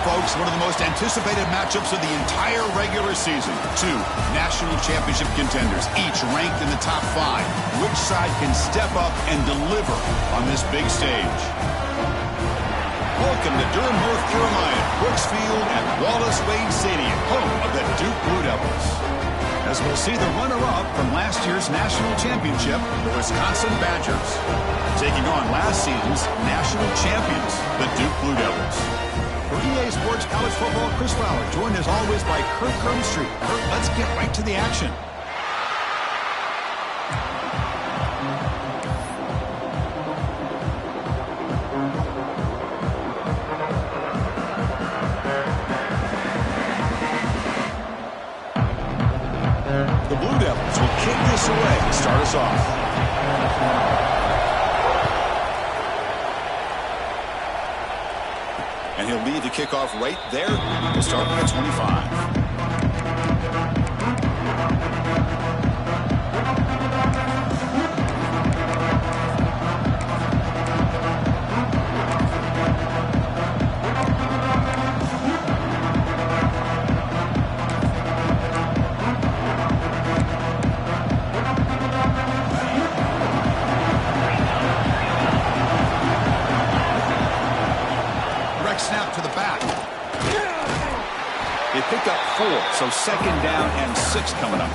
folks, one of the most anticipated matchups of the entire regular season. Two national championship contenders, each ranked in the top 5. Which side can step up and deliver on this big stage? Welcome to Durham, North Carolina, Brooks Field at Wallace Wade Stadium, home of the Duke Blue Devils. As we'll see the runner-up from last year's national championship, the Wisconsin Badgers, taking on last season's national champions, the Duke Blue Devils. For EA Sports College Football, Chris Fowler, joined as always by Kurt Kirkstreet. Kurt, let's get right to the action. The Blue Devils will kick this away to start us off. And he'll lead the kickoff right there. We'll start at 25. Snap to the back. They picked up 4, so 2nd down and 6 coming up.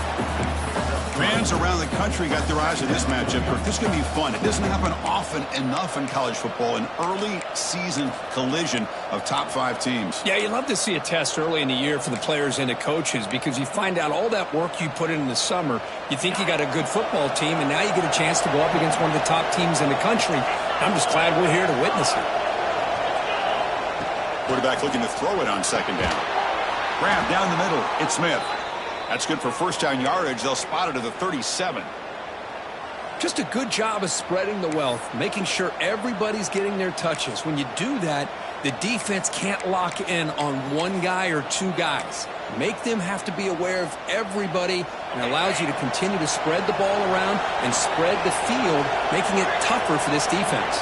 Fans around the country got their eyes on this matchup. This is going to be fun. It doesn't happen often enough in college football, an early season collision of top 5 teams. Yeah, you love to see a test early in the year for the players and the coaches because you find out all that work you put in the summer. You think you got a good football team, and now you get a chance to go up against one of the top teams in the country. I'm just glad we're here to witness it. Quarterback looking to throw it on 2nd down. Grab down the middle. It's Smith. That's good for 1st down yardage. They'll spot it at the 37. Just a good job of spreading the wealth, making sure everybody's getting their touches. When you do that, the defense can't lock in on one guy or 2 guys. Make them have to be aware of everybody, and allows you to continue to spread the ball around and spread the field, making it tougher for this defense.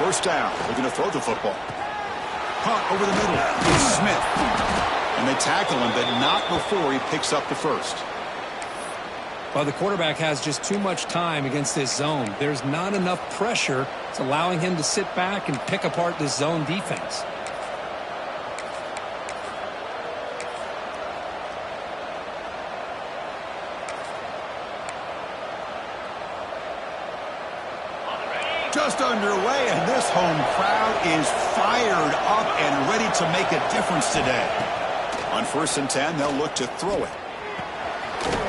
1st down. Looking to throw the football. Caught over the middle. It's Smith. And they tackle him, but not before he picks up the 1st. Well, the quarterback has just too much time against this zone. There's not enough pressure. It's allowing him to sit back and pick apart this zone defense. Just underway, and this home crowd is fired up and ready to make a difference today. On 1st and 10, they'll look to throw it.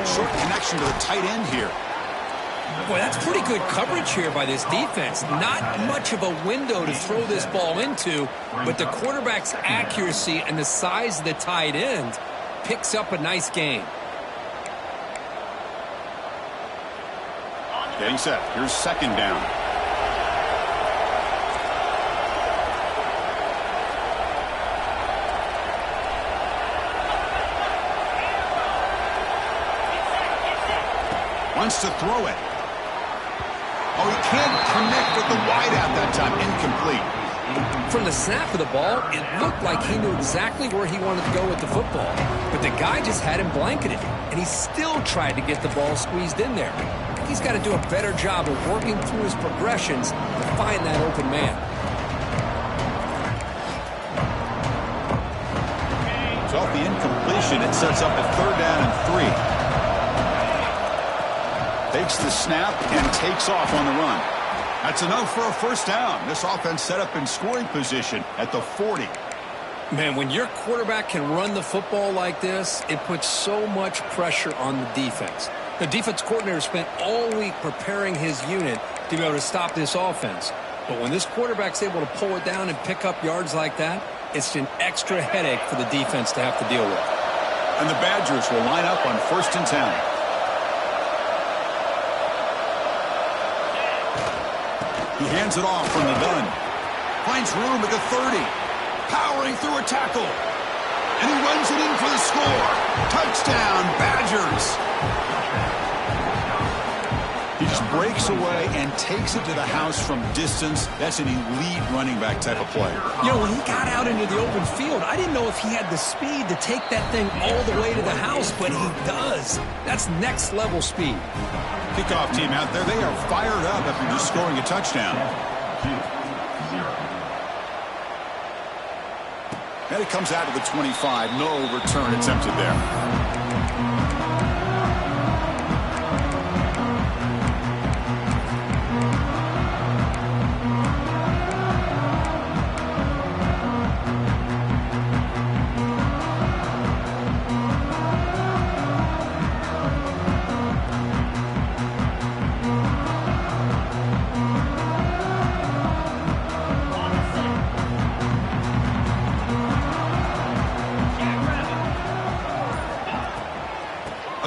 Short connection to the tight end here. Boy, that's pretty good coverage here by this defense. Not much of a window to throw this ball into, but the quarterback's accuracy and the size of the tight end picks up a nice gain. Getting set. Here's 2nd down. Wants to throw it. Oh, he can't connect with the wideout that time. Incomplete. From the snap of the ball, it looked like he knew exactly where he wanted to go with the football. But the guy just had him blanketed, and he still tried to get the ball squeezed in there. He's got to do a better job of working through his progressions to find that open man. So off the incompletion, it sets up a 3rd down and 3. Takes the snap and takes off on the run. That's enough for a 1st down. This offense set up in scoring position at the 40. Man, when your quarterback can run the football like this, it puts so much pressure on the defense. The defense coordinator spent all week preparing his unit to be able to stop this offense. But when this quarterback's able to pull it down and pick up yards like that, it's an extra headache for the defense to have to deal with. And the Badgers will line up on 1st and 10. He hands it off from the gun. Finds room at the 30. Powering through a tackle. And he runs it in for the score. Touchdown, Badgers. He just breaks away and takes it to the house from distance. That's an elite running back type of play. You know, when he got out into the open field, I didn't know if he had the speed to take that thing all the way to the house, but he does. That's next level speed. Kickoff team out there, they are fired up after just scoring a touchdown. And it comes out to the 25. No return attempted there.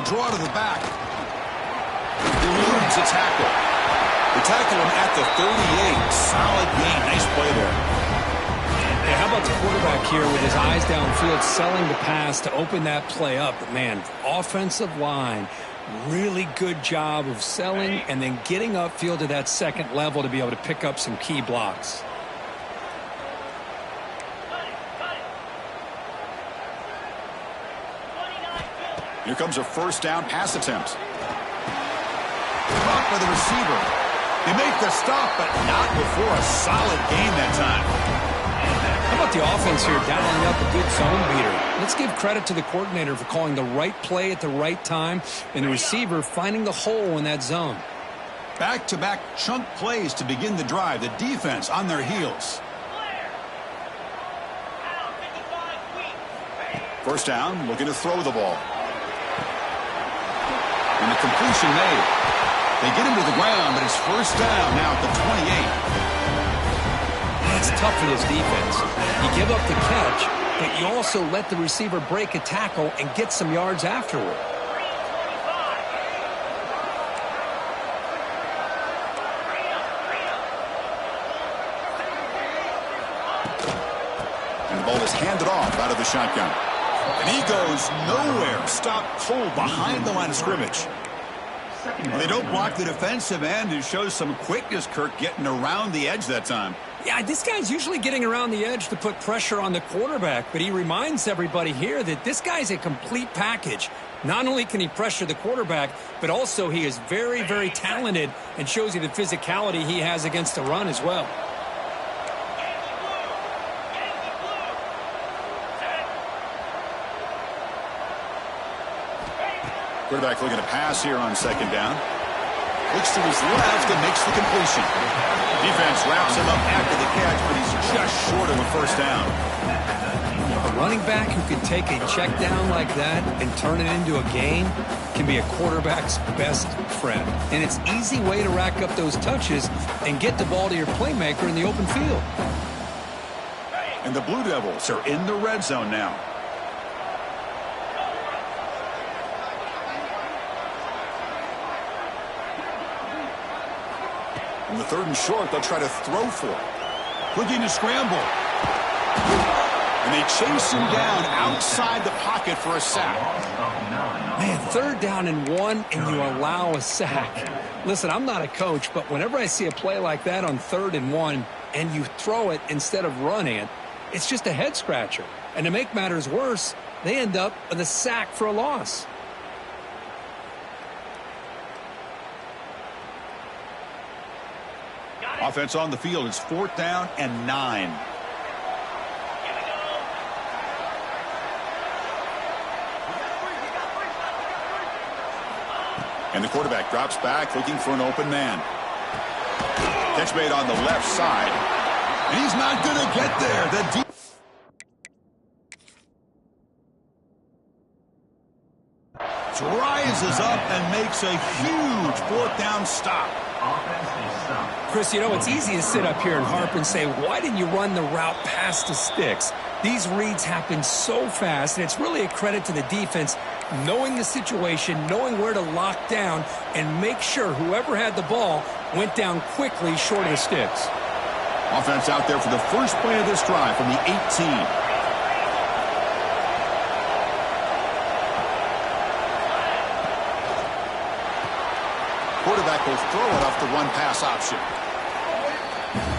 Draw to the back. Eludes a tackle. They tackle him at the 38. Solid gain. Nice play there. Hey, how about the quarterback here with his eyes downfield, selling the pass to open that play up? But, man, offensive line, really good job of selling and then getting upfield to that second level to be able to pick up some key blocks. Here comes a first down pass attempt. Caught by the receiver. They make the stop, but not before a solid gain that time. How about the offense here dialing up a good zone beater? Let's give credit to the coordinator for calling the right play at the right time and the receiver finding the hole in that zone. Back-to-back chunk plays to begin the drive. The defense on their heels. First down, looking to throw the ball. And the completion made. They get him to the ground, but it's first down now at the 28. It's tough for this defense. You give up the catch, but you also let the receiver break a tackle and get some yards afterward. And the ball is handed off out of the shotgun. And he goes nowhere. Stop cold behind the line of scrimmage. Well, they don't block the defensive end, who shows some quickness, Kirk, getting around the edge that time. Yeah, this guy's usually getting around the edge to put pressure on the quarterback, but he reminds everybody here that this guy's a complete package. Not only can he pressure the quarterback, but also he is very, very talented and shows you the physicality he has against the run as well. Quarterback looking to pass here on second down. Looks to his left and makes the completion. Defense wraps him up after the catch, but he's just short of a first down. A running back who can take a check down like that and turn it into a gain can be a quarterback's best friend. And it's an easy way to rack up those touches and get the ball to your playmaker in the open field. And the Blue Devils are in the red zone now. On the third and short, they'll try to throw for it. Looking to scramble. And they chase him down outside the pocket for a sack. Man, third down and 1, and you allow a sack. Listen, I'm not a coach, but whenever I see a play like that on 3rd and 1, and you throw it instead of running it, it's just a head-scratcher. And to make matters worse, they end up with a sack for a loss. Offense on the field. It's 4th down and 9. And the quarterback drops back looking for an open man. Catch made on the left side. And he's not going to get there. The rises up and makes a huge 4th down stop. Chris, you know, it's easy to sit up here and harp and say, why didn't you run the route past the sticks? These reads happen so fast, and it's really a credit to the defense knowing the situation, knowing where to lock down, and make sure whoever had the ball went down quickly short of the sticks. Offense out there for the first play of this drive from the 18. Quarterback will throw it off the one-pass option.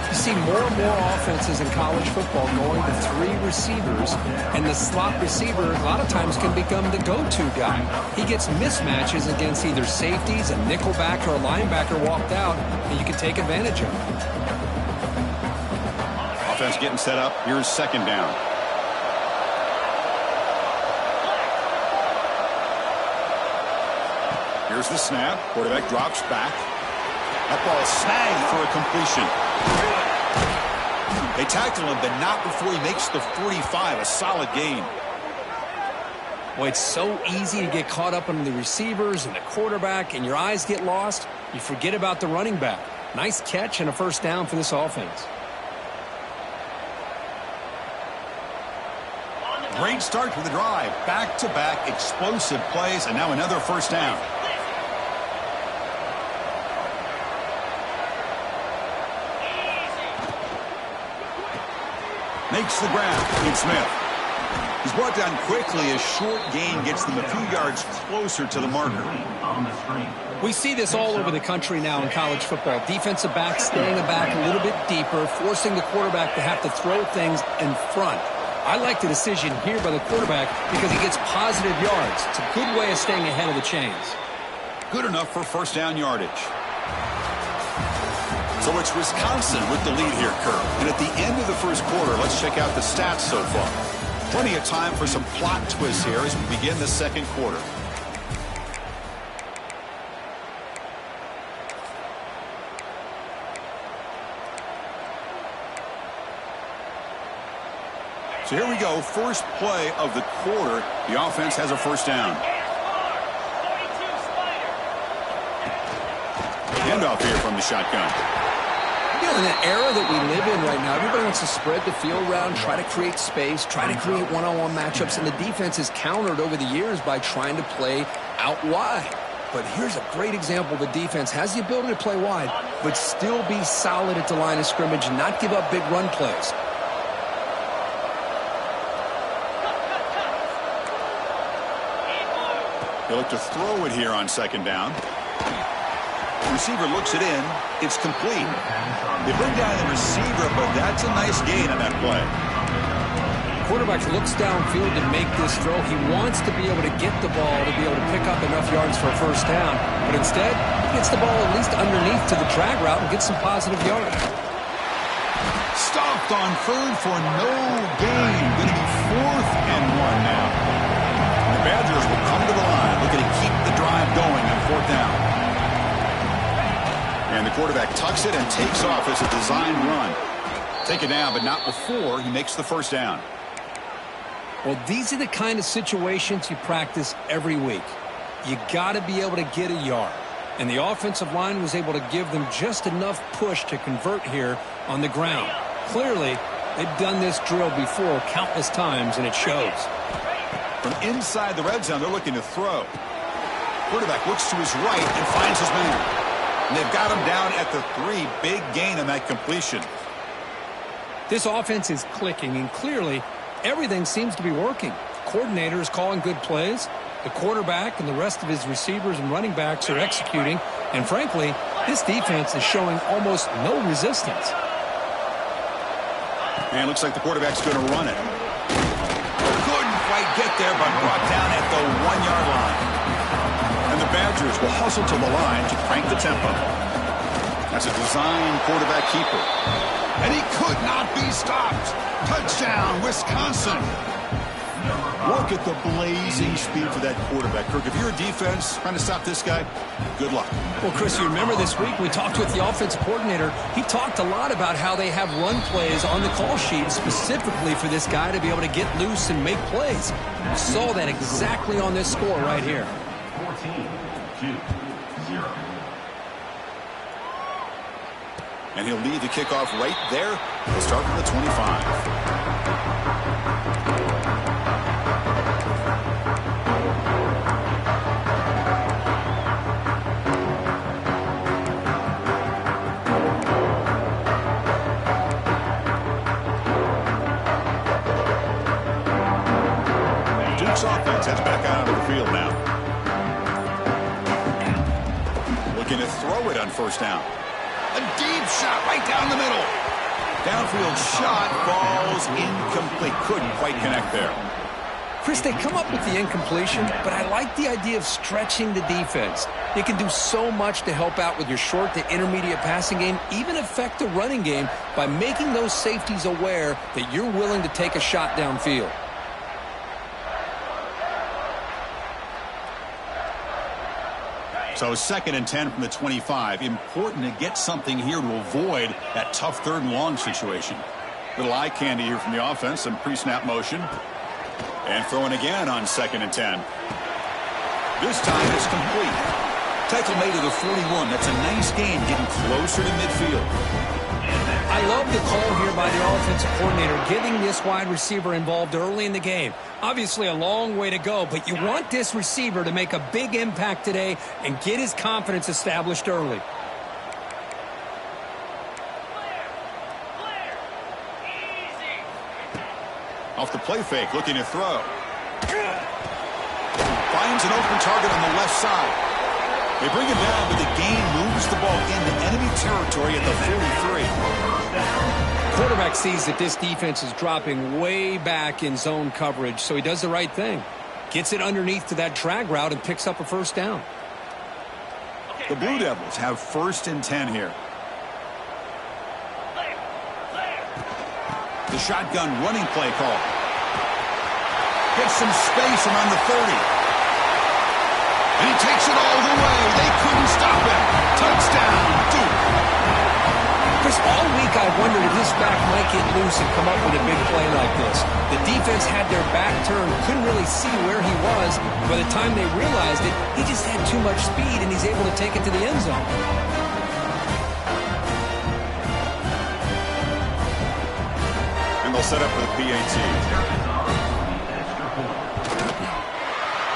You see more and more offenses in college football going to 3 receivers, and the slot receiver a lot of times can become the go-to guy. He gets mismatches against either safeties, a nickelback, or a linebacker walked out, and you can take advantage of it. Offense getting set up. Here's second down. Here's the snap. Quarterback drops back. That ball is snagged for a completion. They tackle him, but not before he makes the 45. A solid gain. Boy, it's so easy to get caught up on the receivers and the quarterback, and your eyes get lost. You forget about the running back. Nice catch and a first down for this offense. Great start to the drive. Back-to-back explosive plays, and now another first down. Makes the grab. It's Smith. He's brought down quickly. A short gain gets them a few yards closer to the marker. We see this all over the country now in college football. Defensive backs staying back a little bit deeper, forcing the quarterback to have to throw things in front. I like the decision here by the quarterback because he gets positive yards. It's a good way of staying ahead of the chains. Good enough for first down yardage. So it's Wisconsin with the lead here, Kirk. And at the end of the first quarter, let's check out the stats so far. Plenty of time for some plot twists here as we begin the second quarter. So here we go, first play of the quarter. The offense has a first down. Handoff here from the shotgun. You know, in the era that we live in right now, everybody wants to spread the field around, try to create space, try to create one-on-one matchups, and the defense is countered over the years by trying to play out wide. But here's a great example. The defense has the ability to play wide, but still be solid at the line of scrimmage and not give up big run plays. They look to throw it here on second down. The receiver looks it in. It's complete. They bring down the receiver, but that's a nice gain on that play. Quarterback looks downfield to make this throw. He wants to be able to get the ball to be able to pick up enough yards for a first down. But instead, he gets the ball at least underneath to the drag route and gets some positive yards. Stopped on third for no gain. Going to be 4th and 1 now. The Badgers will come to the line, looking to keep the drive going on 4th down. And the quarterback tucks it and takes off as a design run. Take it down, but not before he makes the first down. Well, these are the kind of situations you practice every week. You got to be able to get a yard. And the offensive line was able to give them just enough push to convert here on the ground. Clearly, they've done this drill before countless times, and it shows. From inside the red zone, they're looking to throw. Quarterback looks to his right and finds his man. And they've got him down at the 3. Big gain on that completion. This offense is clicking, and clearly everything seems to be working. The coordinator is calling good plays. The quarterback and the rest of his receivers and running backs are executing. And frankly, this defense is showing almost no resistance. And it looks like the quarterback's going to run it. Couldn't quite get there, but brought down at the 1-yard line. And the Badgers will hustle to the line to crank the tempo. That's a design quarterback keeper. And he could not be stopped. Touchdown, Wisconsin. Look at the blazing speed for that quarterback. Kirk, if you're a defense trying to stop this guy, good luck. Well, Chris, you remember this week we talked with the offensive coordinator. He talked a lot about how they have run plays on the call sheet specifically for this guy to be able to get loose and make plays. We saw that exactly on this score right here. 14-0. And he'll lead the kickoff right there. He'll start from the 25. Duke's offense heads back out onto the field now. Looking to throw it on first down. A deep shot right down the middle. Downfield shot falls incomplete. Couldn't quite connect there. Chris, they come up with the incompletion, but I like the idea of stretching the defense. It can do so much to help out with your short to intermediate passing game, even affect the running game by making those safeties aware that you're willing to take a shot downfield. So 2nd and 10 from the 25. Important to get something here to avoid that tough 3rd and long situation. Little eye candy here from the offense. Some pre-snap motion. And throwing again on 2nd and 10. This time it's complete. Tackle made to the 41. That's a nice gain, getting closer to midfield. I love the call here by the offensive coordinator, getting this wide receiver involved early in the game. Obviously a long way to go, but you want this receiver to make a big impact today and get his confidence established early. Off the play fake, looking to throw. Finds an open target on the left side. They bring him down, but the gain moves the ball into enemy territory at the 43. Quarterback sees that this defense is dropping way back in zone coverage, so he does the right thing. Gets it underneath to that drag route and picks up a first down. The Blue Devils have 1st and 10 here. The shotgun running play call. Gets some space around the 30. And he takes it all the way. They couldn't stop him. Touchdown, Duke. Chris, all week I wondered if this back might get loose and come up with a big play like this. The defense had their back turned, couldn't really see where he was. By the time they realized it, he just had too much speed, and he's able to take it to the end zone. They'll set up for the PAT.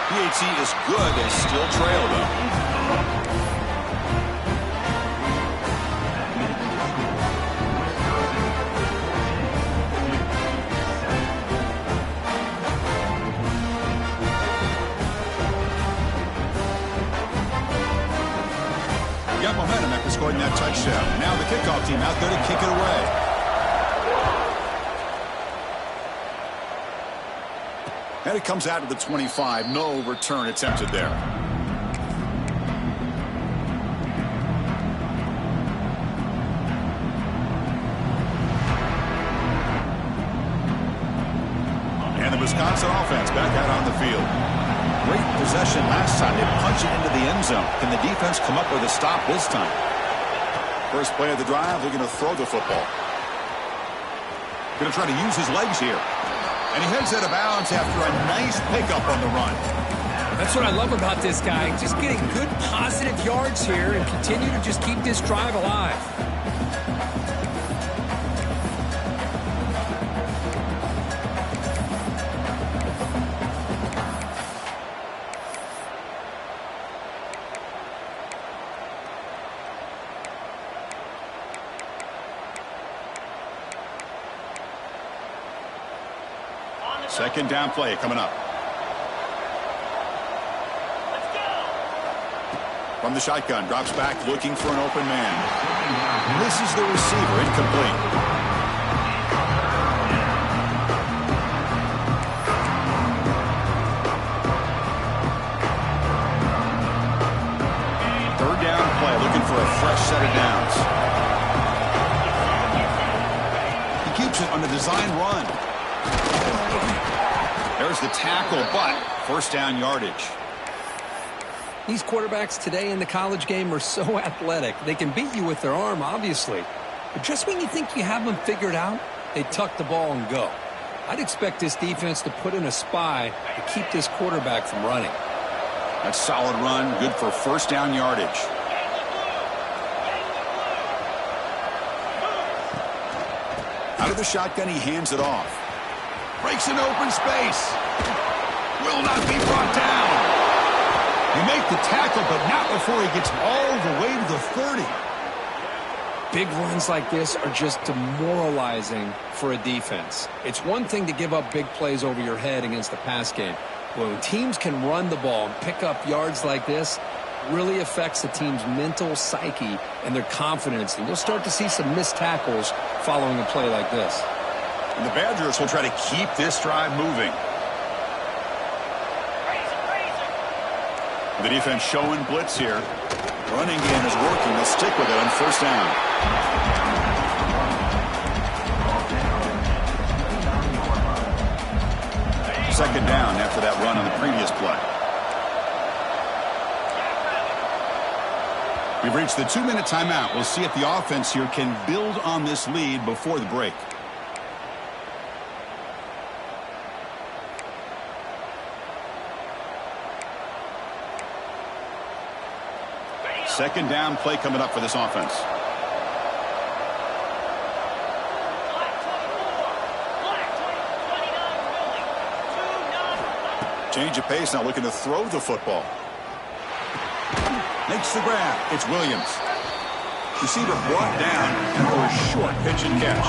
PAT is good. They still trail, though. Got momentum after scoring that touchdown. Now the kickoff team out there to kick it away. And it comes out of the 25. No return attempted there. And the Wisconsin offense back out on the field. Great possession last time. They punch it into the end zone. Can the defense come up with a stop this time? First play of the drive, they're going to throw the football. Going to try to use his legs here. And he heads out of bounds after a nice pickup on the run. That's what I love about this guy. Just getting good positive yards here and continue to just keep this drive alive. Second down play coming up. From the shotgun, drops back looking for an open man. Misses the receiver, incomplete. Third down play, looking for a fresh set of downs. He keeps it on the design run. There's the tackle, but first down yardage. These quarterbacks today in the college game are so athletic. They can beat you with their arm, obviously. But just when you think you have them figured out, they tuck the ball and go. I'd expect this defense to put in a spy to keep this quarterback from running. That's solid run, good for first down yardage. Out of the shotgun, he hands it off. Breaks an open space. Will not be brought down. You make the tackle, but not before he gets all the way to the 30. Big runs like this are just demoralizing for a defense. It's one thing to give up big plays over your head against the pass game. But when teams can run the ball and pick up yards like this, really affects the team's mental psyche and their confidence. And you'll start to see some missed tackles following a play like this. And the Badgers will try to keep this drive moving. The defense showing blitz here. Running game is working. They'll stick with it on first down. Second down after that run on the previous play. We've reached the 2-minute timeout. We'll see if the offense here can build on this lead before the break. Second down play coming up for this offense. Change of pace now, looking to throw the football. Makes the grab. It's Williams. Receiver brought down and for a short pitch and catch.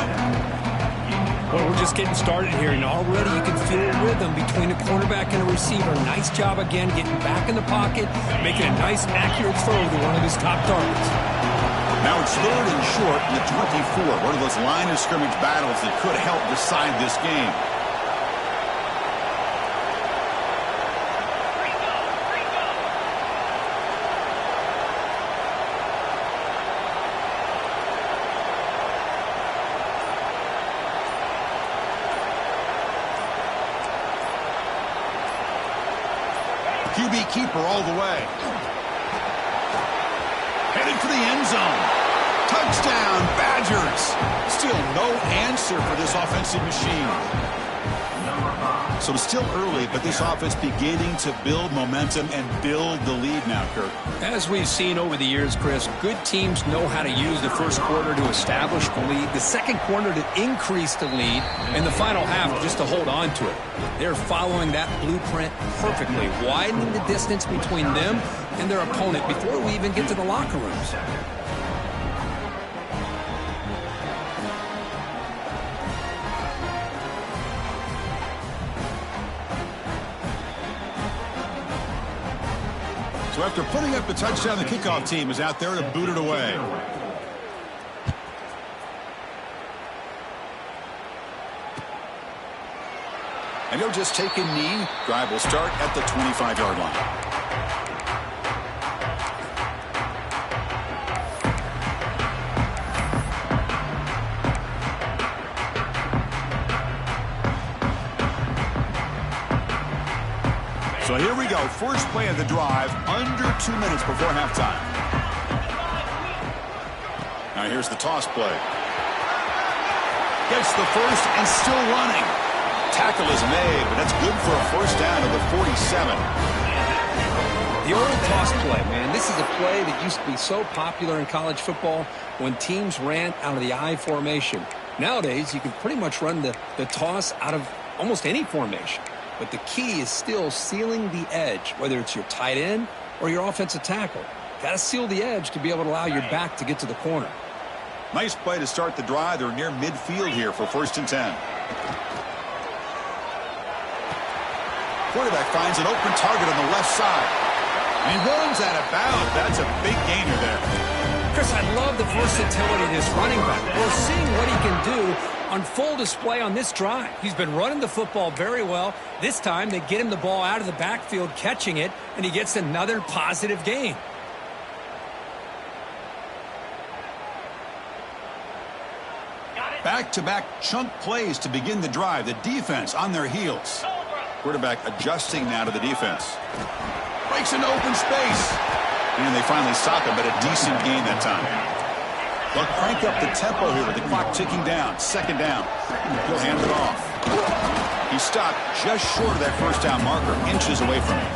Well, we're just getting started here, and already you can feel a rhythm between a quarterback and a receiver. Nice job again getting back in the pocket, making a nice, accurate throw to one of his top targets. Now it's third and short in the 24. One of those line of scrimmage battles that could help decide this game. QB keeper all the way. Headed for the end zone. Touchdown, Badgers. Still no answer for this offensive machine. So still early, but this offense beginning to build momentum and build the lead now, Kirk. As we've seen over the years, Chris, good teams know how to use the first quarter to establish the lead, the second quarter to increase the lead, and the final half just to hold on to it. They're following that blueprint perfectly, widening the distance between them and their opponent before we even get to the locker rooms. So after putting up the touchdown, the kickoff team is out there to boot it away. And he'll just take a knee. Drive will start at the 25-yard line. So here we go. First play of the drive, under 2 minutes before halftime. Now here's the toss play. Gets the first and still running. Tackle is made, but that's good for a first down to the 47. The old toss play, man. This is a play that used to be so popular in college football when teams ran out of the I formation. Nowadays, you can pretty much run the toss out of almost any formation. But the key is still sealing the edge, whether it's your tight end or your offensive tackle. Got to seal the edge to be able to allow your back to get to the corner. Nice play to start the drive. They're near midfield here for 1st and 10. Quarterback finds an open target on the left side. And he runs out of bounds. That's a big gainer there. Chris, I love the versatility of this running back. We're seeing what he can do on full display on this drive. He's been running the football very well. This time, they get him the ball out of the backfield, catching it, and he gets another positive gain. Back-to-back chunk plays to begin the drive. The defense on their heels. Quarterback adjusting now to the defense. Breaks into open space. And they finally stop him, but a decent gain that time. They'll crank up the tempo here with the clock ticking down. Second down. He'll hand it off. He stopped just short of that first down marker, inches away from it.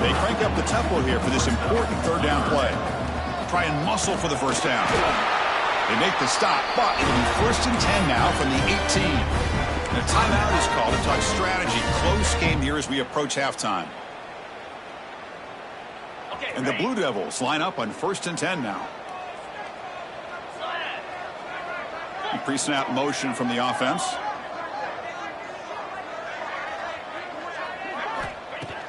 They crank up the tempo here for this important third down play. Try and muscle for the first down. They make the stop, but it'll be 1st and 10 now from the 18. And a timeout is called to talk strategy. Close game here as we approach halftime. And the Blue Devils line up on 1st and 10 now. Pre-snap motion from the offense.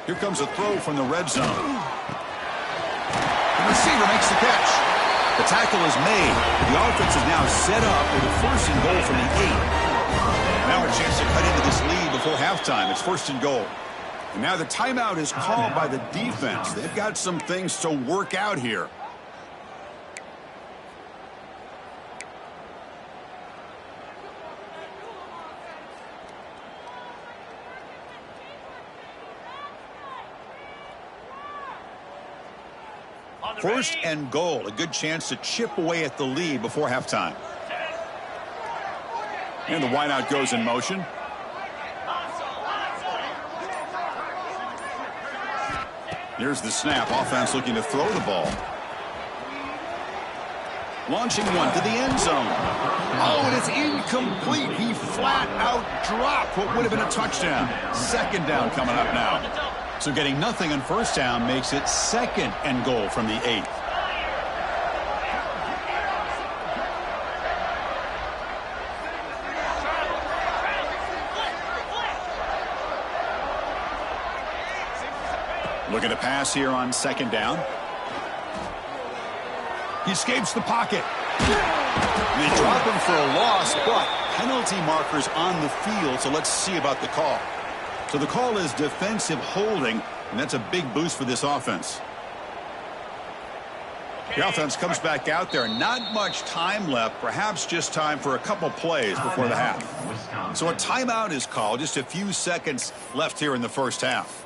Here comes a throw from the red zone. receiver makes the catch. The tackle is made. The offense is now set up with a 1st and goal from the 8. Now a chance to cut into this lead before halftime. It's 1st and goal. And now the timeout is called by the defense. They've got some things to work out here. First and goal, a good chance to chip away at the lead before halftime. And the wideout goes in motion. Here's the snap. Offense looking to throw the ball. Launching one to the end zone. Oh, and it's incomplete. He flat out dropped what would have been a touchdown. 2nd down coming up now. So getting nothing on 1st down makes it 2nd and goal from the 8. Looking to pass here on 2nd down. He escapes the pocket. They drop him for a loss, but penalty markers on the field, so let's see about the call. So the call is defensive holding, and that's a big boost for this offense. The offense comes back out there. Not much time left, perhaps just time for a couple plays before the half. So a timeout is called, just a few seconds left here in the 1st half.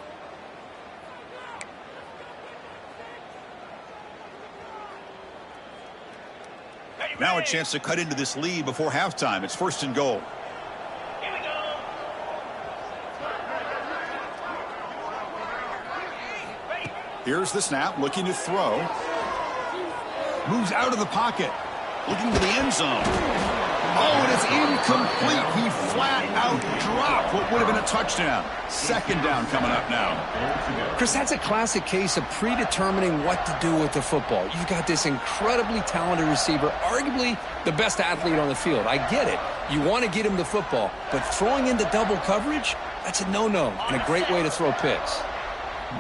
Now a chance to cut into this lead before halftime. It's 1st and goal. Here's the snap, looking to throw. Moves out of the pocket, looking to the end zone. Oh, and it's incomplete. He flat out dropped what would have been a touchdown. 2nd down coming up now. Chris, that's a classic case of predetermining what to do with the football. You've got this incredibly talented receiver, arguably the best athlete on the field. I get it. You want to get him the football, but throwing into double coverage, that's a no-no and a great way to throw picks.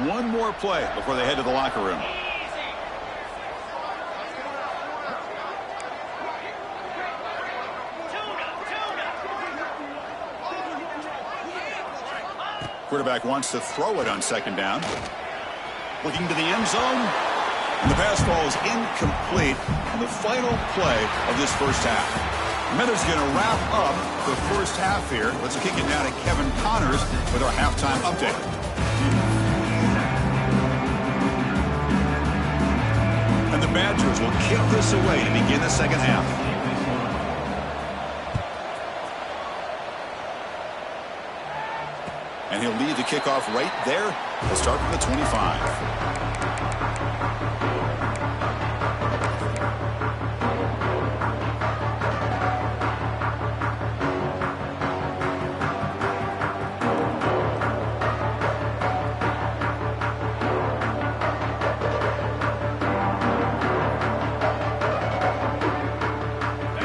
One more play before they head to the locker room. Quarterback wants to throw it on 2nd down. Looking to the end zone. And the pass ball is incomplete on the final play of this 1st half. Mither's going to wrap up the 1st half here. Let's kick it now to Kevin Connors with our halftime update. And the Badgers will kick this away to begin the 2nd half. And he'll lead the kickoff right there. We'll start from the 25.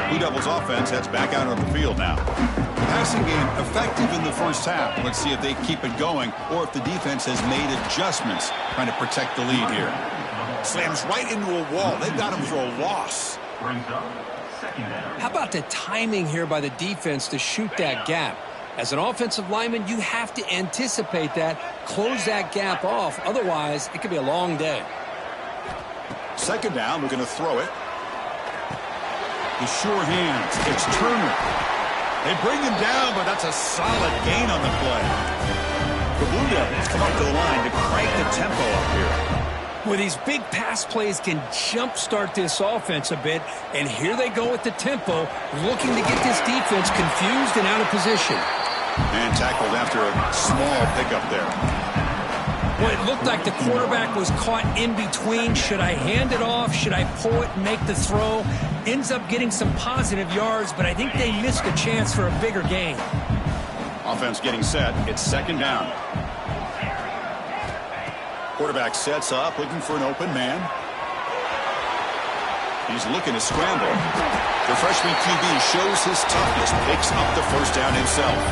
Blue Devils offense heads back out on the field now. Passing game effective in the 1st half. Let's see if they keep it going or if the defense has made adjustments trying to protect the lead here. Slams right into a wall. They've got him for a loss. How about the timing here by the defense to shoot that gap? As an offensive lineman, you have to anticipate that, close that gap off. Otherwise, it could be a long day. 2nd down, we're going to throw it. The sure hands. It's Turner. They bring him down, but that's a solid gain on the play. The Blue Devils come up to the line to crank the tempo up here. Well, these big pass plays can jumpstart this offense a bit, and here they go with the tempo, looking to get this defense confused and out of position. And tackled after a small pickup there. Well, it looked like the quarterback was caught in between. Should I hand it off? Should I pull it and make the throw? Ends up getting some positive yards, but I think they missed a chance for a bigger gain. Offense getting set. It's 2nd down. Quarterback sets up, looking for an open man. He's looking to scramble. The freshman QB shows his toughness, picks up the 1st down himself.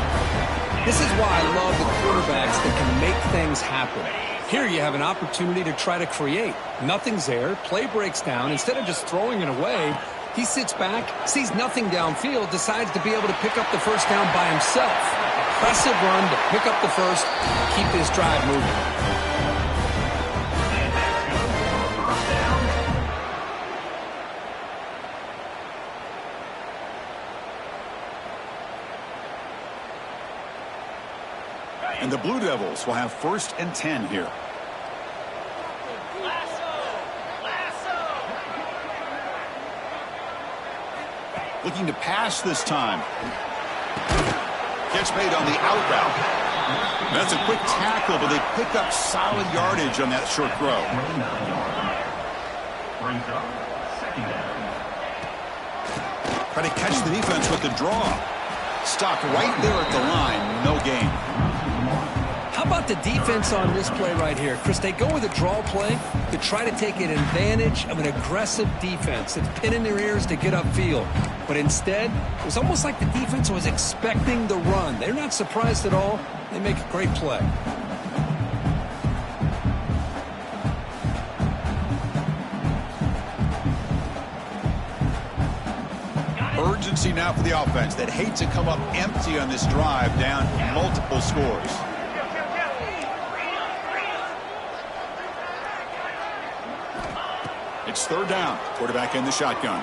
This is why I love the quarterbacks that can make things happen. Here you have an opportunity to try to create. Nothing's there. Play breaks down. Instead of just throwing it away, he sits back, sees nothing downfield, decides to be able to pick up the first down by himself. Impressive run to pick up the first, keep this drive moving. And the Blue Devils will have 1st and 10 here. Looking to pass this time. Catch made on the out route. That's a quick tackle, but they pick up solid yardage on that short throw. Try to catch the defense with the draw. Stopped right there at the line. No gain. How about the defense on this play right here? Chris, they go with a draw play to try to take an advantage of an aggressive defense that's pinning their ears to get upfield. But instead, it was almost like the defense was expecting the run. They're not surprised at all. They make a great play. Urgency now for the offense that hate to come up empty on this drive, down multiple scores. It's 3rd down. Quarterback in the shotgun.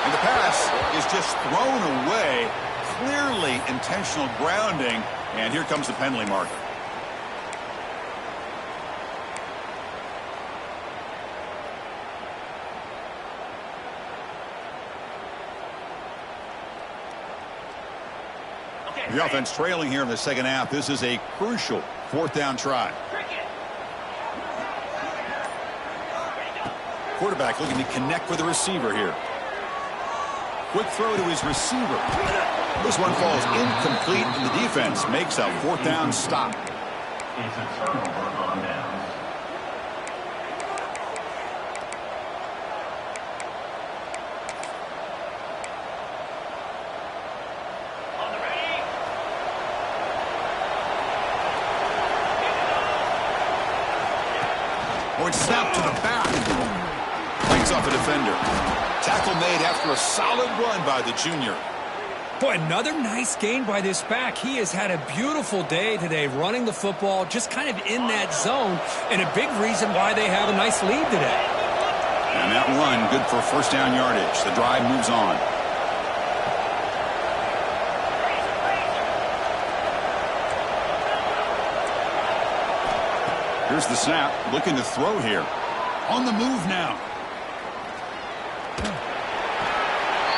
And the pass is just thrown away. Clearly intentional grounding. And here comes the penalty marker. The offense trailing here in the second half. This is a crucial 4th down try. Quarterback looking to connect with the receiver here. Quick throw to his receiver. This one falls incomplete, and the defense makes a 4th down stop. It's a turnover on downs. Or snap to the back. Breaks off a defender. Tackle made after a solid run by the junior. Boy, another nice gain by this back. He has had a beautiful day today running the football, just kind of in that zone, and a big reason why they have a nice lead today. And that run, good for 1st down yardage. The drive moves on. Here's the snap, looking to throw here. On the move now.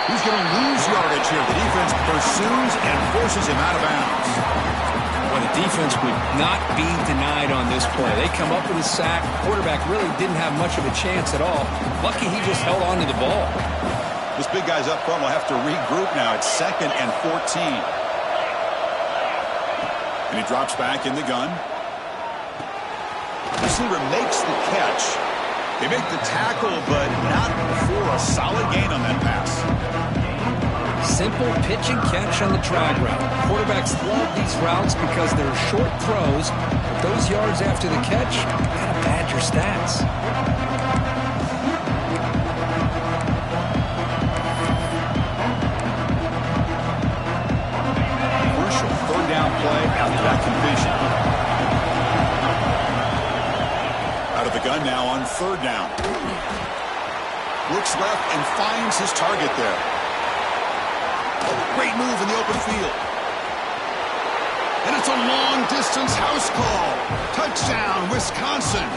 He's going to lose yardage here. The defense pursues and forces him out of bounds. Well, the defense would not be denied on this play. They come up with a sack. The quarterback really didn't have much of a chance at all. Lucky he just held on to the ball. This big guy's up front will have to regroup now. It's 2nd and 14. And he drops back in the gun. Receiver makes the catch. They make the tackle, but not before a solid gain on that pass. Simple pitch and catch on the drag route. Quarterbacks love these routes because they're short throws, but those yards after the catch kind of pad your stats. Crucial 3rd down play after that completion. Out of the gun now on 3rd down. Looks left and finds his target there. Great move in the open field. And it's a long-distance house call. Touchdown, Wisconsin.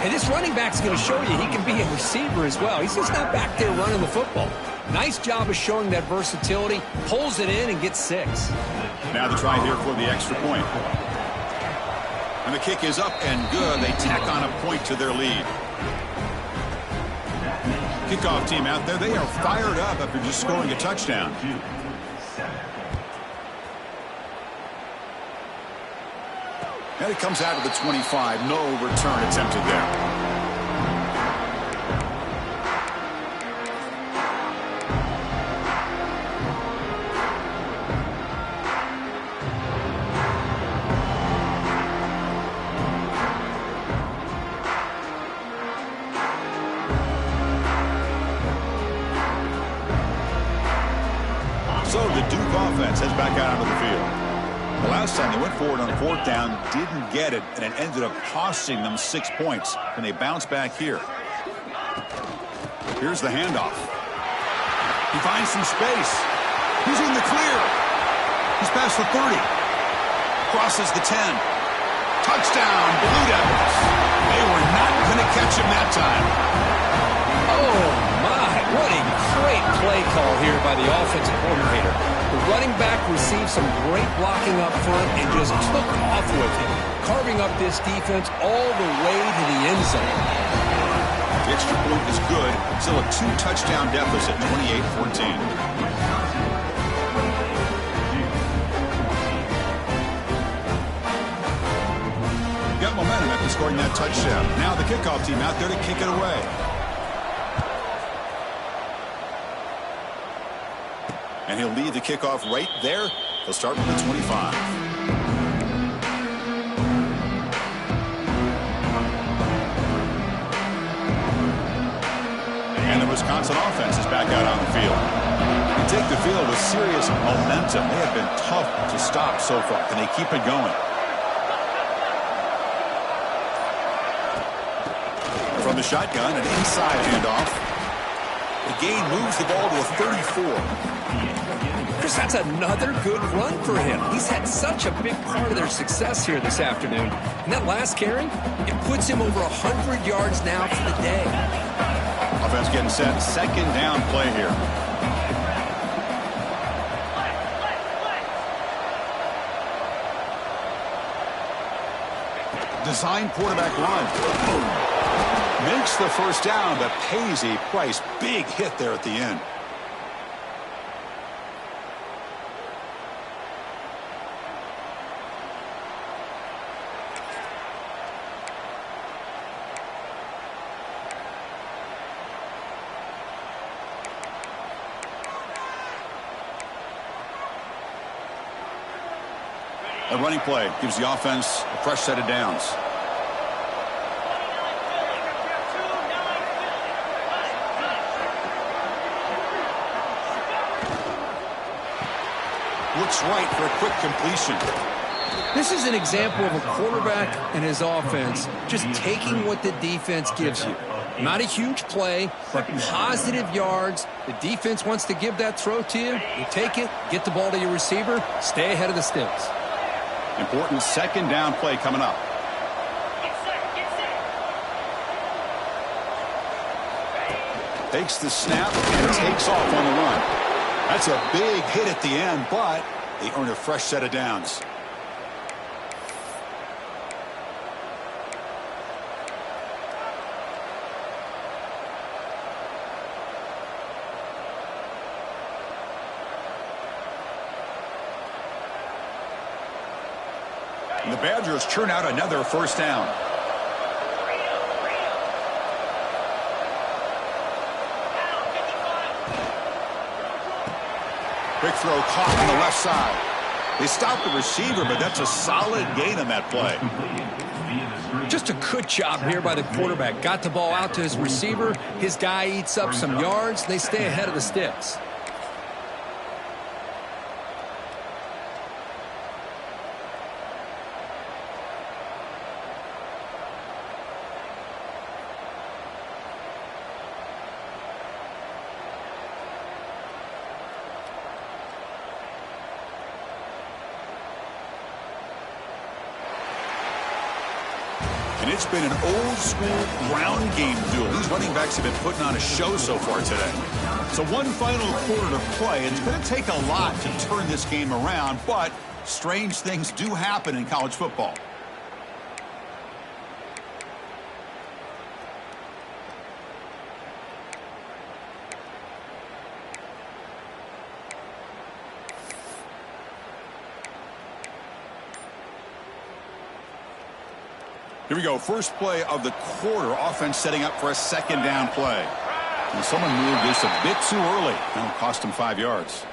And this running back's going to show you he can be a receiver as well. He's just not back there running the football. Nice job of showing that versatility. Pulls it in and gets 6. Now the try here for the extra point. And the kick is up and good. They tack on a point to their lead. Kickoff team out there. They are fired up after just scoring a touchdown. And it comes out of the 25. No return attempted there. So the Duke offense heads back out onto the field. The last time they went forward on 4th down, didn't get it, and it ended up costing them 6 points. And they bounce back here. Here's the handoff. He finds some space. He's in the clear. He's past the 30. Crosses the 10. Touchdown, Blue Devils. They were not going to catch him that time. Oh, my. What a great play call here by the offensive coordinator. The running back received some great blocking up front and just took off with it, carving up this defense all the way to the end zone. The extra point is good. Still a 2-touchdown deficit, 28-14. Got momentum after scoring that touchdown. Now the kickoff team out there to kick it away. And he'll lead the kickoff right there. He'll start from the 25. And the Wisconsin offense is back out on the field. They take the field with serious momentum. They have been tough to stop so far. Can they keep it going? From the shotgun, an inside handoff. The gain moves the ball to a 34. Chris, that's another good run for him. He's had such a big part of their success here this afternoon. And that last carry, it puts him over 100 yards now for the day. Offense getting set. 2nd down play here. Design quarterback run. Makes the 1st down, but pays a price. Big hit there at the end. A running play gives the offense a fresh set of downs. Looks right for a quick completion. This is an example of a quarterback and his offense just taking what the defense gives you. Not a huge play, but positive yards. The defense wants to give that throw to you. You take it, get the ball to your receiver, stay ahead of the sticks. Important 2nd down play coming up. Takes the snap and takes off on the run. That's a big hit at the end, but they earn a fresh set of downs. And the Badgers churn out another 1st down. Quick throw caught on the left side. They stop the receiver, but that's a solid gain on that play. Just a good job here by the quarterback. Got the ball out to his receiver. His guy eats up some yards. They stay ahead of the sticks. And it's been an old-school ground game duel. These running backs have been putting on a show so far today. So one final quarter to play. It's going to take a lot to turn this game around, but strange things do happen in college football. Here we go. First play of the quarter. Offense setting up for a 2nd down play. And someone moved this a bit too early. That'll cost him 5 yards.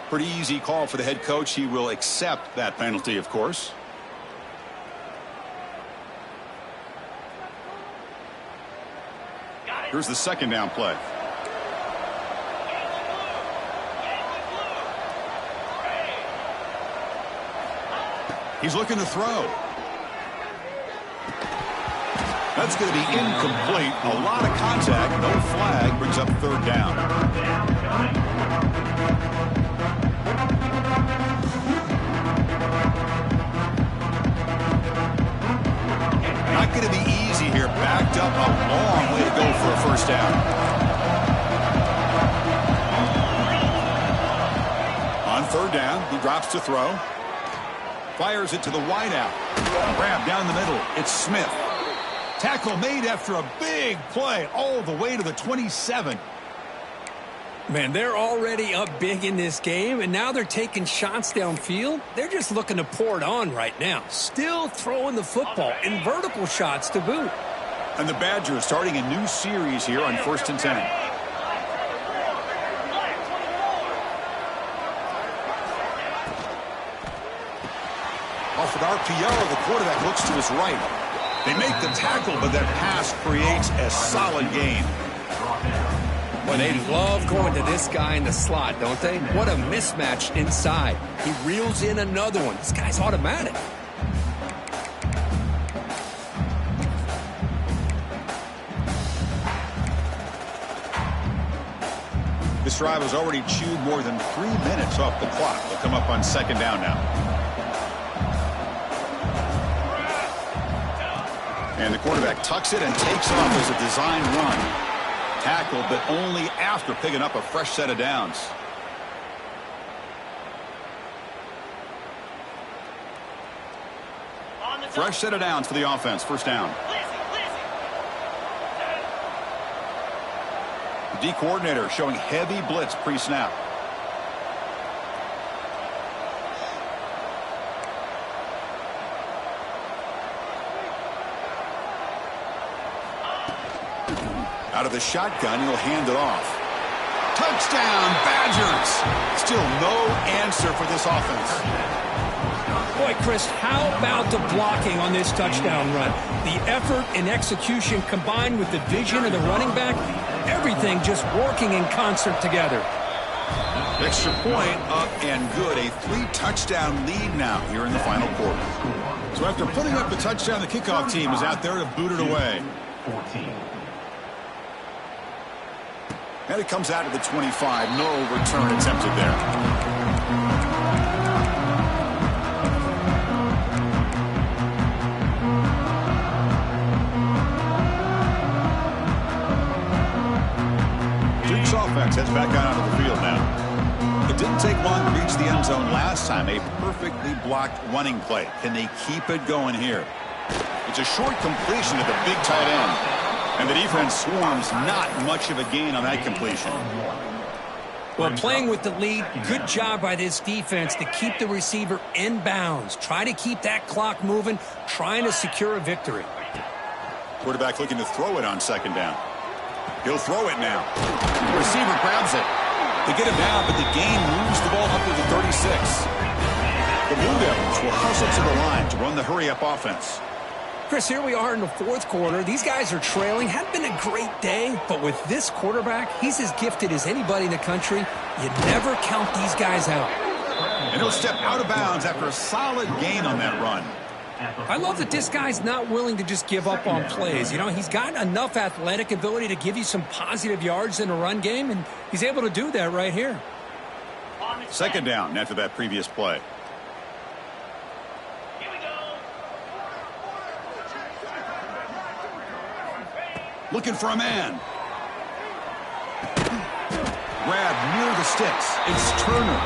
Pretty easy call for the head coach. He will accept that penalty, of course. Here's the 2nd down play. He's looking to throw. That's going to be incomplete. A lot of contact. No flag. Brings up third down. Not going to be easy here. Backed up a long way to go for a first down. On third down, he drops to throw. Fires it to the wideout. Grab down the middle. It's Smith. Tackle made after a big play all the way to the 27. Man, they're already up big in this game, and now they're taking shots downfield. They're just looking to pour it on right now. Still throwing the football in vertical shots to boot. And the Badgers starting a new series here on 1st and 10. Off an RPO, the quarterback looks to his right. They make the tackle, but that pass creates a solid gain. Well, they love going to this guy in the slot, don't they? What a mismatch inside. He reels in another one. This guy's automatic. This drive has already chewed more than 3 minutes off the clock. They'll come up on second down now. And the quarterback tucks it and takes off as a design run. Tackled, but only after picking up a fresh set of downs. Fresh set of downs for the offense. First down. The D coordinator showing heavy blitz pre-snap. Out of the shotgun, he'll hand it off. Touchdown, Badgers! Still no answer for this offense. Boy, Chris, how about the blocking on this touchdown run? The effort and execution combined with the vision of the running back, everything just working in concert together. Extra point up and good. A 3-touchdown lead now here in the final quarter. So after putting up the touchdown, the kickoff team is out there to boot it away. 14. And it comes out to the 25. No return attempted there. Duke's offense heads back out onto the field now. It didn't take long to reach the end zone last time. A perfectly blocked running play. Can they keep it going here? It's a short completion to the big tight end. And the defense swarms, not much of a gain on that completion. Well, playing with the lead, good job by this defense to keep the receiver in bounds. Try to keep that clock moving, trying to secure a victory. Quarterback looking to throw it on second down. He'll throw it now. The receiver grabs it. They get him down, but the gain moves the ball up to the 36. The Blue Devils will hustle to the line to run the hurry-up offense. Chris, here we are in the fourth quarter. These guys are trailing. Hadn't been a great day, but with this quarterback, he's as gifted as anybody in the country. You never count these guys out. And he'll step out of bounds after a solid gain on that run. I love that this guy's not willing to just give up on plays. You know, he's got enough athletic ability to give you some positive yards in a run game, and he's able to do that right here. Second down after that previous play. Looking for a man. Grabbed near the sticks. It's Turner.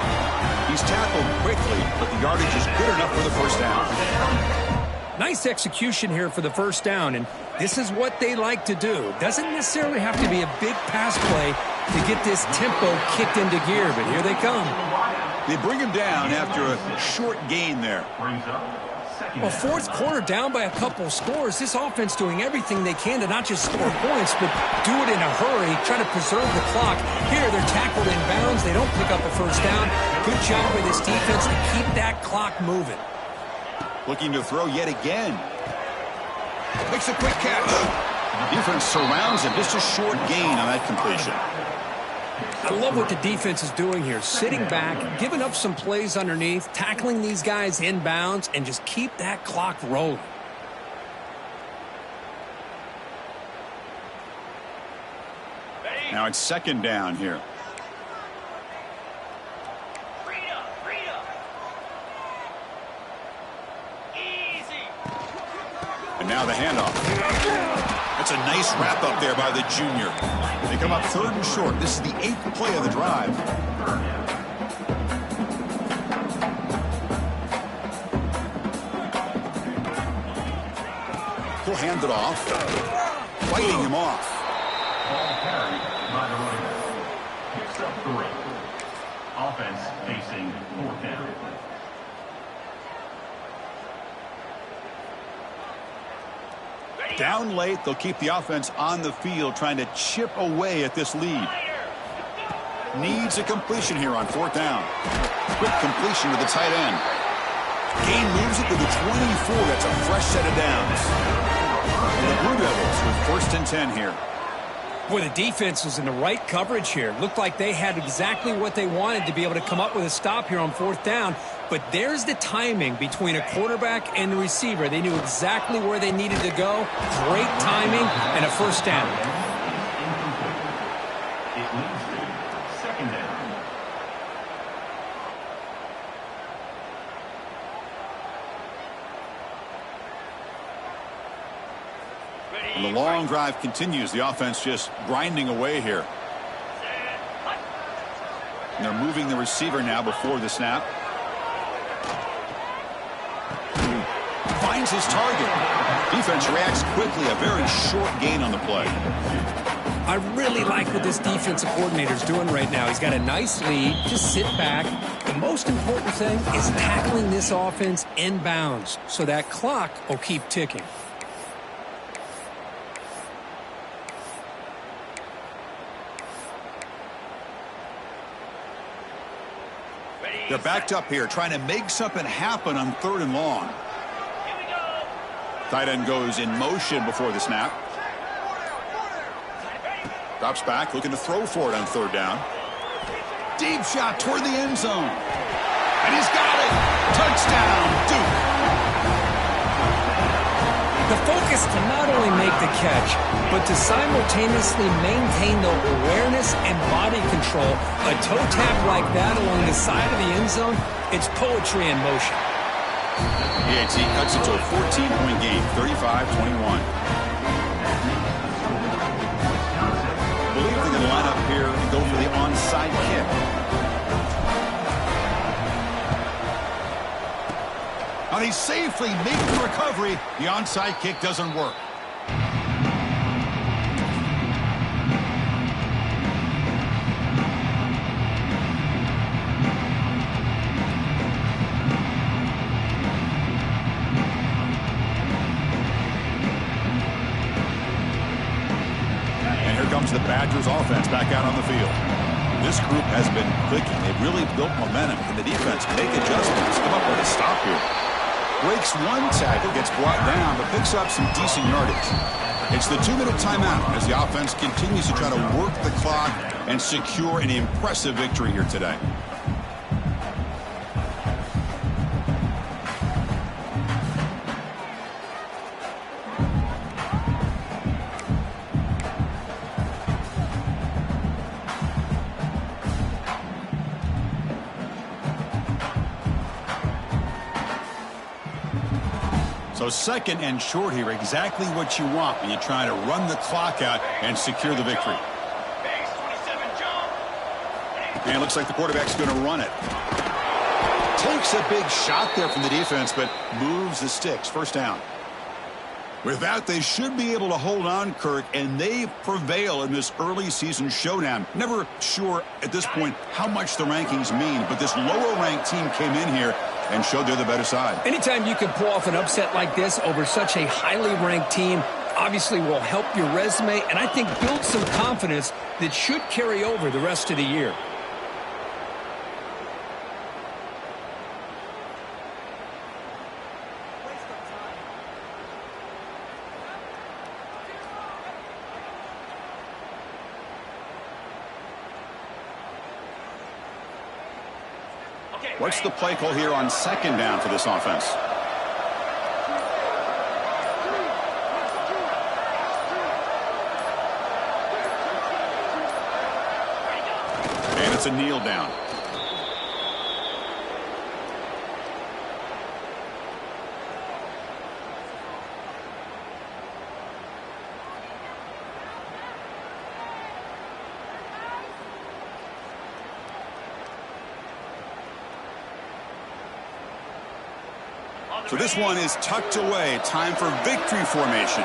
He's tackled quickly, but the yardage is good enough for the first down. Nice execution here for the first down, and this is what they like to do. Doesn't necessarily have to be a big pass play to get this tempo kicked into gear, but here they come. They bring him down after a short gain there. Well, fourth quarter down by a couple scores. This offense doing everything they can to not just score points, but do it in a hurry, try to preserve the clock. Here, they're tackled in bounds. They don't pick up a first down. Good job by this defense to keep that clock moving. Looking to throw yet again. Makes a quick catch. Defense surrounds him. Just a short gain on that completion. I love what the defense is doing here. Sitting back, giving up some plays underneath, tackling these guys inbounds, and just keep that clock rolling. Now it's second down here. And now the handoff. That's a nice wrap up there by the junior. They come up third and short. This is the 8th play of the drive. He'll hand it off. Fighting him off. Ball carried by the running back. Picks up 3. Offense facing 4th down. Down late, they'll keep the offense on the field trying to chip away at this lead. Needs a completion here on 4th down. Quick completion to the tight end. Gain moves it to the 24. That's a fresh set of downs. And the Blue Devils with 1st and 10 here. Boy, the defense was in the right coverage here. Looked like they had exactly what they wanted to be able to come up with a stop here on 4th down. But there's the timing between a quarterback and the receiver. They knew exactly where they needed to go. Great timing and a 1st down. It leads to 2nd down. And the long drive continues. The offense just grinding away here. And they're moving the receiver now before the snap. Finds his target. Defense reacts quickly. A very short gain on the play. I really like what this defensive coordinator is doing right now. He's got a nice lead. Just sit back. The most important thing is tackling this offense inbounds so that clock will keep ticking. They're backed up here, trying to make something happen on 3rd and long. Tight end goes in motion before the snap. Drops back, looking to throw for it on 3rd down. Deep shot toward the end zone. And he's got it. Touchdown, Duke. The focus to not only make the catch, but to simultaneously maintain the awareness and body control. A toe tap like that along the side of the end zone, it's poetry in motion. EAT cuts it to a 14-point game, 35-21. I believe they're going to line up here and go for the onside kick. Now they safely make the recovery. The onside kick doesn't work. And here comes the Badgers offense back out on the field. This group has been clicking. They've really built momentum. Can the defense make adjustments? Come up with a stop here. Breaks one tackle, gets brought down, but picks up some decent yardage. It's the 2-minute timeout as the offense continues to try to work the clock and secure an impressive victory here today. So 2nd and short here, exactly what you want when you're trying to run the clock out and secure the victory. And it looks like the quarterback's going to run it. Takes a big shot there from the defense, but moves the sticks. 1st down. With that, they should be able to hold on, Kirk, and they prevail in this early season showdown. Never sure at this point how much the rankings mean, but this lower-ranked team came in here and showed they're the better side. Anytime you can pull off an upset like this over such a highly ranked team, obviously will help your resume, and I think build some confidence that should carry over the rest of the year. What's the play call here on second down for this offense? And it's a kneel down. So this one is tucked away. Time for victory formation.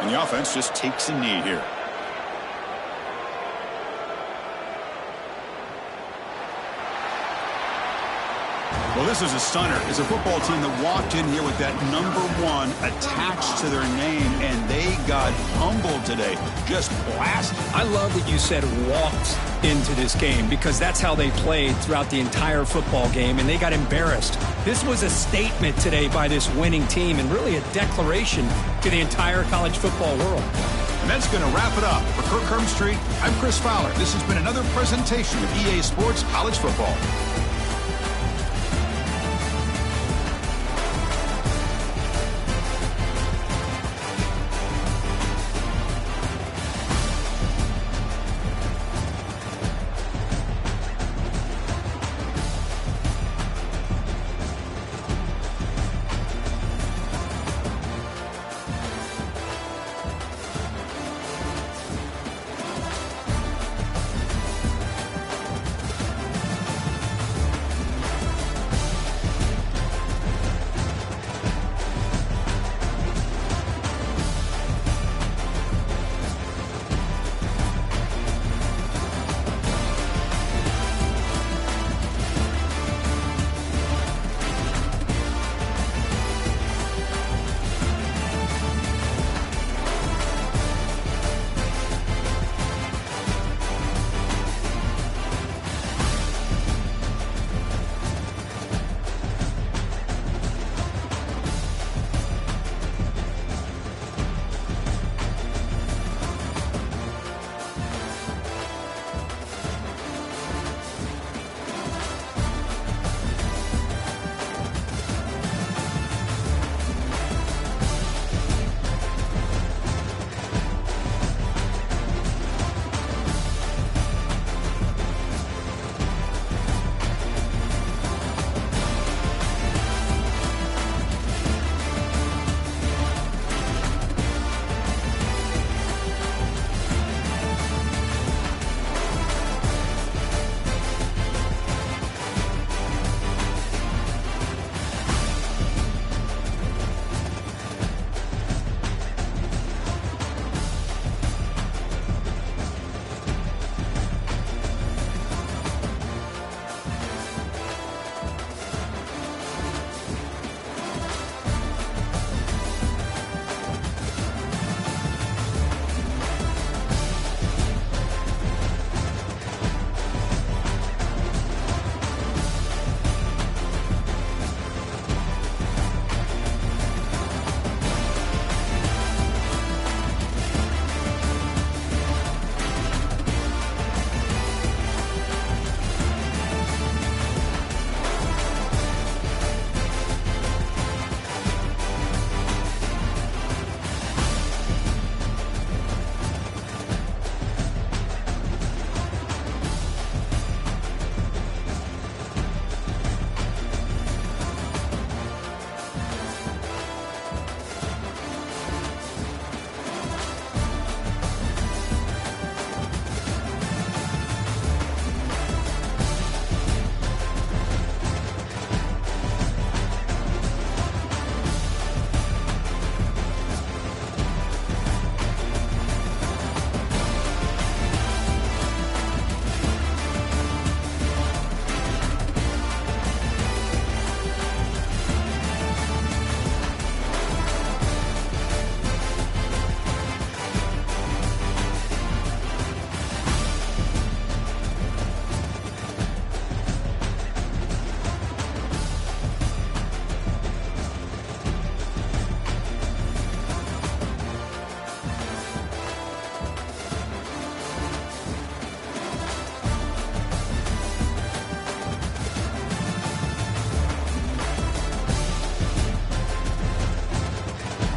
And the offense just takes a knee here. Well, this is a stunner. It's a football team that walked in here with that number 1 attached to their name, and they got humbled today. Just blasted. I love that you said walked into this game, because that's how they played throughout the entire football game, and they got embarrassed. This was a statement today by this winning team, and really a declaration to the entire college football world. And that's going to wrap it up. For Kirk Herbstreit, I'm Chris Fowler. This has been another presentation of EA Sports College Football.